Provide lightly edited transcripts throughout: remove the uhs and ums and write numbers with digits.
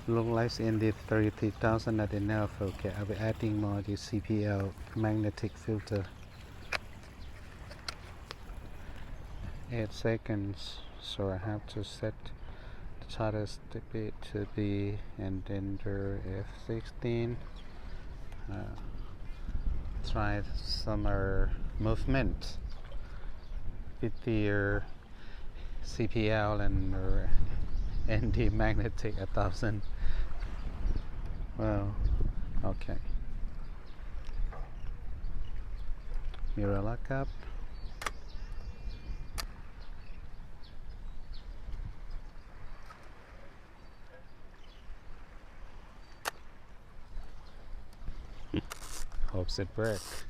look like in the 30,000 not enough. Okay, I'll be adding more the CPL magnetic filter. 8 seconds, so I have to set the shutter speed to be, and then the F16. Try some movement with the CPL and the magnetic 1000. Well, okay. Mirror lockup. Hopes it works.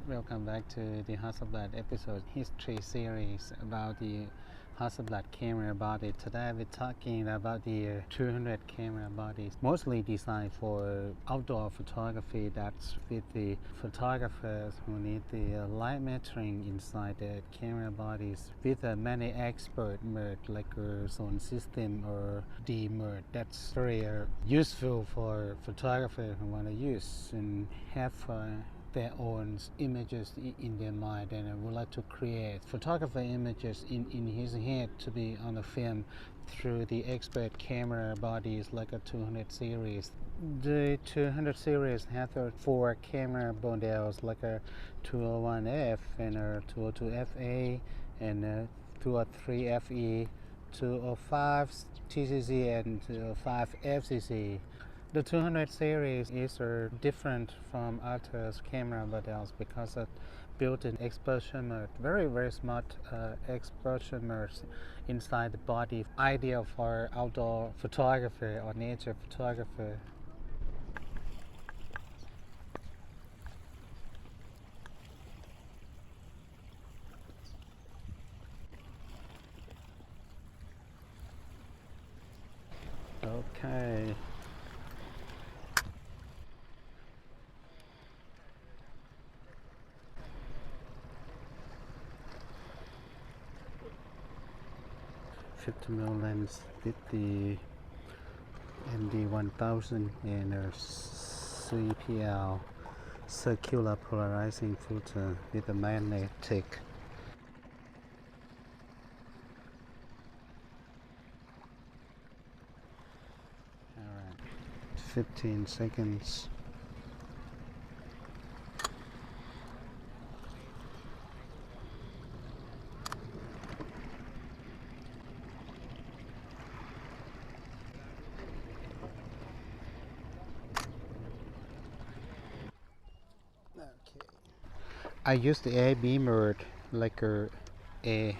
Welcome back to the Hasselblad episode history series about the Hasselblad camera body. Today we're talking about the 200 camera bodies, mostly designed for outdoor photography. That's with the photographers who need the light metering inside the camera bodies with many expert mode like a zone system or D mode. That's very useful for photographers who want to use and have their own images in their mind, and I would like to create photographer images in his head to be on the film through the expert camera bodies like a 200 series. The 200 series has 4 camera models like a 201F and a 202FA and a 203FE, 205 TCC and 205 FCC. The 200 series is different from other camera models because it built-in exposure mode, very smart exposure mode inside the body, ideal for outdoor photography or nature photography. Okay. $50mm lens with the MD1000 and a CPL circular polarizing filter with a magnetic. Alright, 15 seconds. I use the A-B mode like a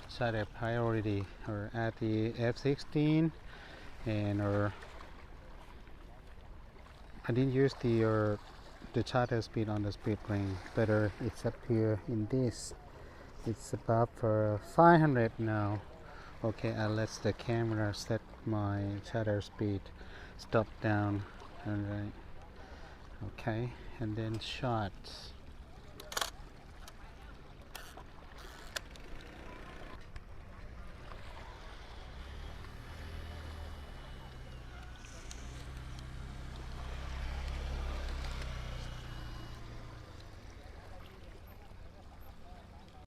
shutter priority or at the F16, and I didn't use the shutter speed on the speed ring, but it's up here in this. It's about for 500 now. Okay, I let the camera set my shutter speed, stop down, alright. Okay, and then shot.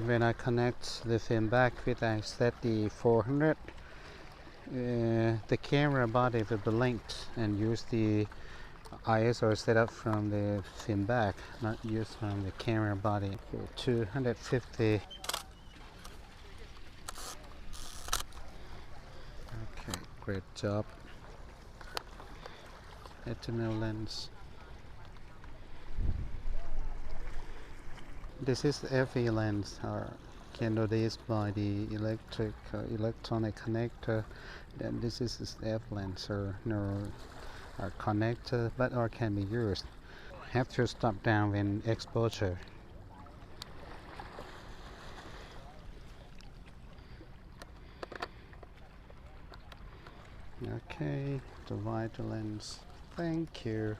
When I connect the film back with I set the 400, the camera body will be linked and use the ISO setup from the film back, not used from the camera body. 250. Okay, great job. 80mm lens. This is FE lens or can notice by the electronic connector that this is F lenser or connector, but or can be used. Have to stop down when exposure. Okay, the wide lens. Thank you.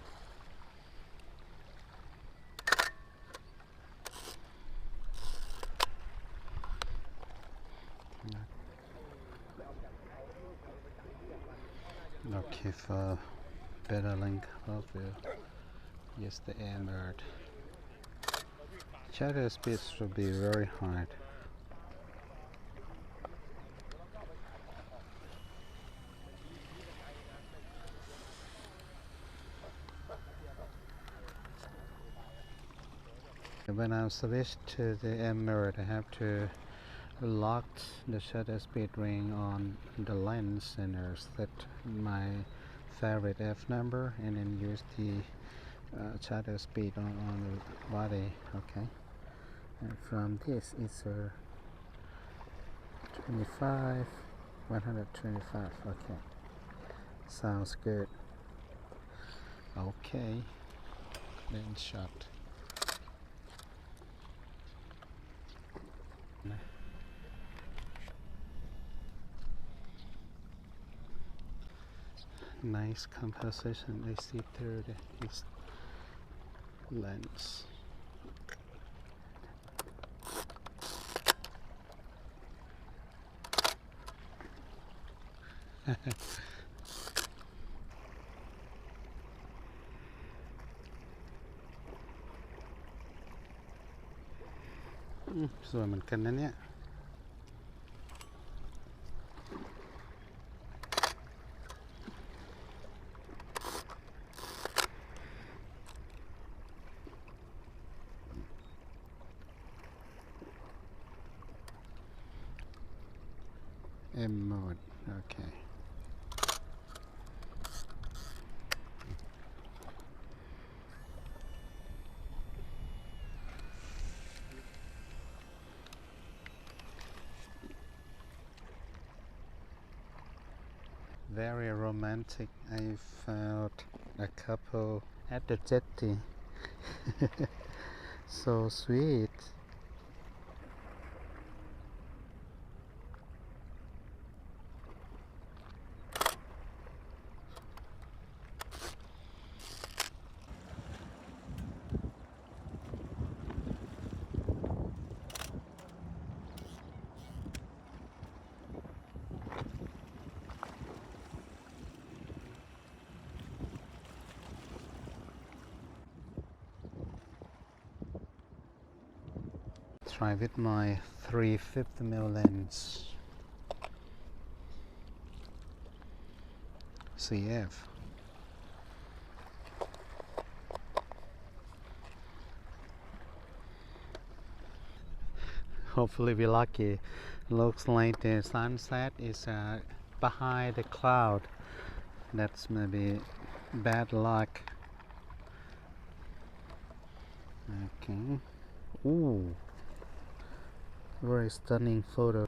Okay, for better link of view, use the air mode. Shutter speed should be very high. When I switch to the M mode, I have to lock the shutter speed ring on the lens and set my favorite F number, and then use the shutter speed on the body. Okay, and from this it's 25, 125. Okay, sounds good. Okay, then shot. Nice composition. I see through this lens.สวยเหมือนกันนะเนี่ย M mode. Okay. Very romantic. I found a couple at the jetty. So sweet. Try with my 350mm lens. CF. Hopefully we're lucky. Looks like the sunset is behind the cloud. That's maybe bad luck. Okay. Ooh. Very stunning photo.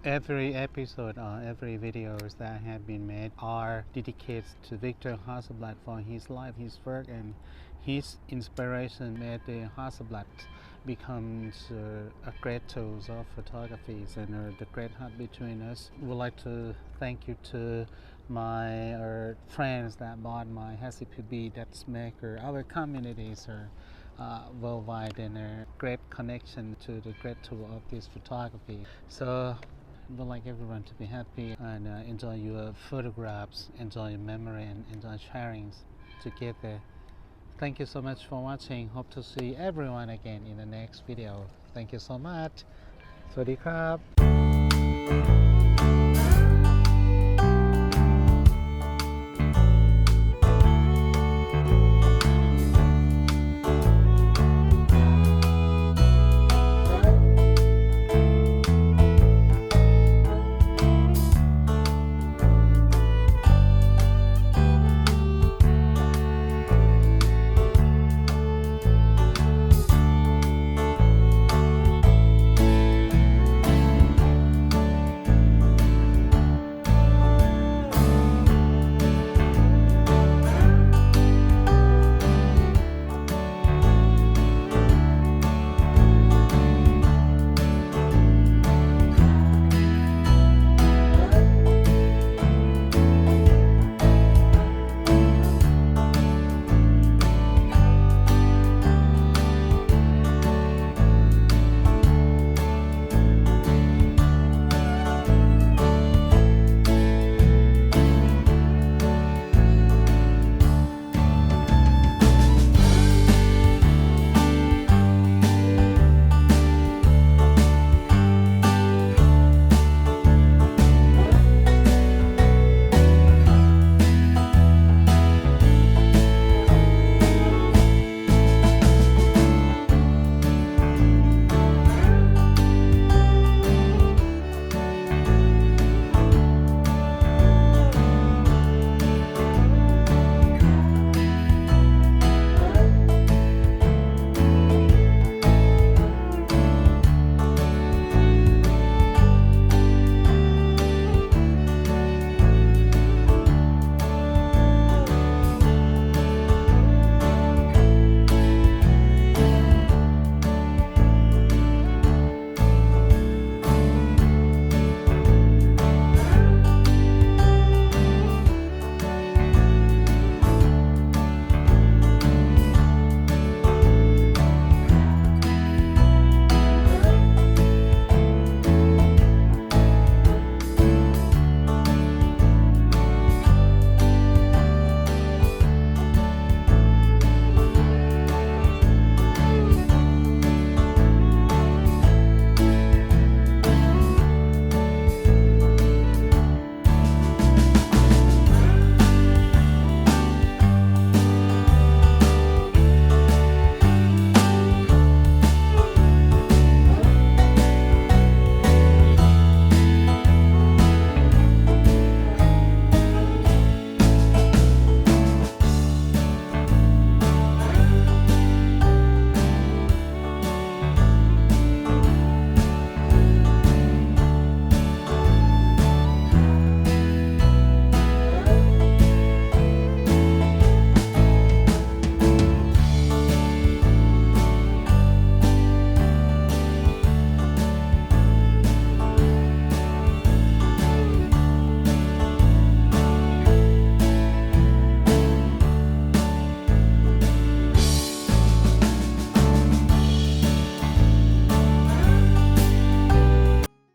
Every episode or every videos that have been made are dedicated to Victor Hasselblad for his life, his work, and his inspiration made the Hasselblad becomes a great tool of photography and the great heart between us. Would like to thank you to my friends that bought my HassyPBii that's maker our communities worldwide, and a great connection to the great tool of this photography. So I would like everyone to be happy and enjoy your photographs, enjoy your memory, and enjoy sharing together. Thank you so much for watching. Hope to see everyone again in the next video. Thank you so much. สวัสดีครับ